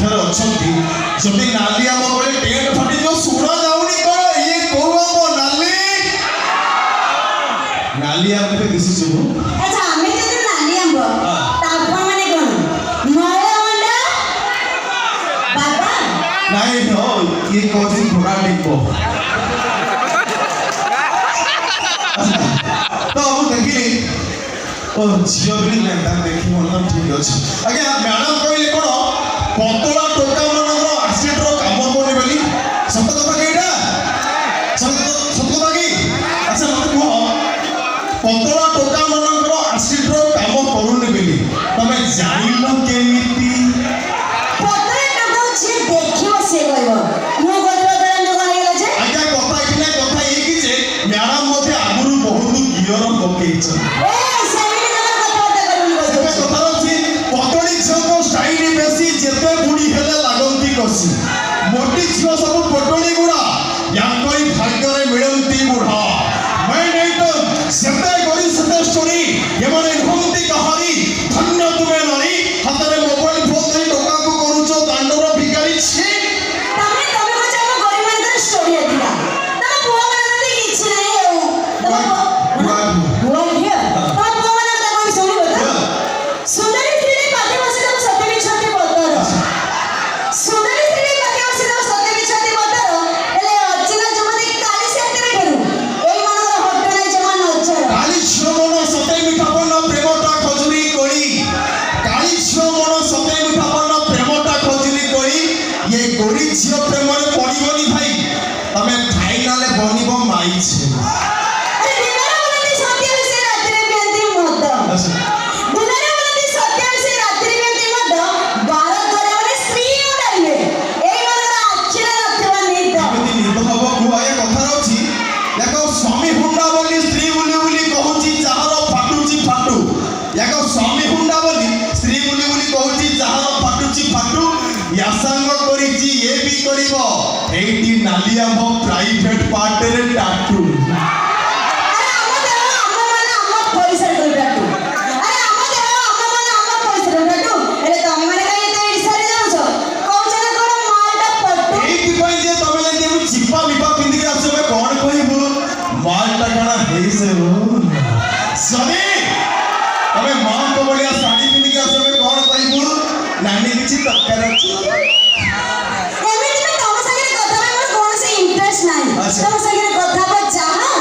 ପାଖରେ ଅଛନ୍ତି ଯଦି ନାଲି ଆମ ବଳେ ଟେଣ୍ଟ ଫାଟିଯିବ ଶୁଣା ଯାଉନି କଣ ଇଏ କୋଉ ଆମ ନାଲି ନାଲି ଆମ କେବେ ଦିଶୁଛୁ ଆଚ୍ଛା ଆମେ ଯଦି ନାଲି ଆମ୍ବ ତାପ ମାନେ କଣ ନୟା ଅଣ୍ଡା ବାବା ନାଇଁ ନ ଇଏ କହୁଛି ଘୋଡ଼ା ଡିମ୍ବ ତ ମୁଁ ଦେଖିଲି ଓ ଝିଅ ବୋଲି ଲେଖା ଦେଖି ମନ ଠିକ ଅଛି ଆଜ୍ଞା ମ୍ୟାଡାମ କହିଲେ କଣ ପତଳା ଟୋକା ମାନଙ୍କର ଆସିଡର କାମ କରୁନି ବୋଲି ସତ କଥା କେଇଟା ସତ କଥା କି ଆଚ୍ଛା ମତେ କୁହ ପତଳା ଟୋକା ମାନଙ୍କର ଆସିଡର କାମ କରୁନି ବୋଲି ତମେ ଜାଣିଲ କେମିତି ପତଳା ଟୋକା ଯିଏ ଦେଖିବ ସେ କହିବ ମୁଁ କହିବା ଦ୍ୱାରା ଲୋକ ହେଇଗଲା ଯେ ଆଜ୍ଞା କଥା ଏଇକିନା କଥା ଏଇକି ଯେ ମ୍ୟାଡାମ ମତେ ଆଗରୁ ବହୁତ ଗିଅର ପକେଇଛନ୍ତି मोटी झील सब पटोली गुड़ा याकई भाग्य मिलती बुढ़ा मैं नहीं तो सेते गरी सेते स्टोरी एमाने ढंती कहानी धन्य तुमे नारी हातरे मोबाइल फोन धरी टोका को करूचो दांडर भिखारी छी तमे को जानो गरी मानकर स्टोरी दिला तमे बुआ माने किछि नहीं हो बुआ हिया तमे बुआ माने ता कोई स्टोरी बता सुंदरी स्त्री पाटे बसे तो सत्य बिछाते बतर सुंदरी झील प्रेम पड़ोनी भाई तमें फाइनाल बनब माई स्वामी हुंडा बोली स्त्री बुली बुली कहूची जार फाटुची फाटू या स्वामी हुंडा बोली स्त्री बुली बुली कहूची जार फाटुची फाटू या संग करिची ये भी करिवो एटी नाली आम प्राइवेट पार्ट रे टाटू अरे हम देव हम माने हम पैसा दे टाटू अरे हम देव हम माने हम पैसा दे टाटू अरे तमे माने काई एते इसारे जाउछो कहउछ ना कोन मालटा पट्टू एटी पई जे तमे जदी हम चिप्पा बिपा पिंदी के आसे कोन कहबो मालटा कणा हेसे हो सने तमे मां को बढ़िया साड़ी पिंदी के आसे कोन कहबो नानी किछि दरकार अछि एमिति में तम संगे कथा में मोर कोन से इंटरेस्ट नाही तम संगे कथा को चाहा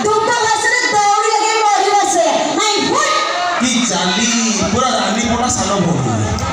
दुटा भाषा दौड़ी लगे मरी बसे माय फुट की चाली पूरा रानी पोटा सानो भोग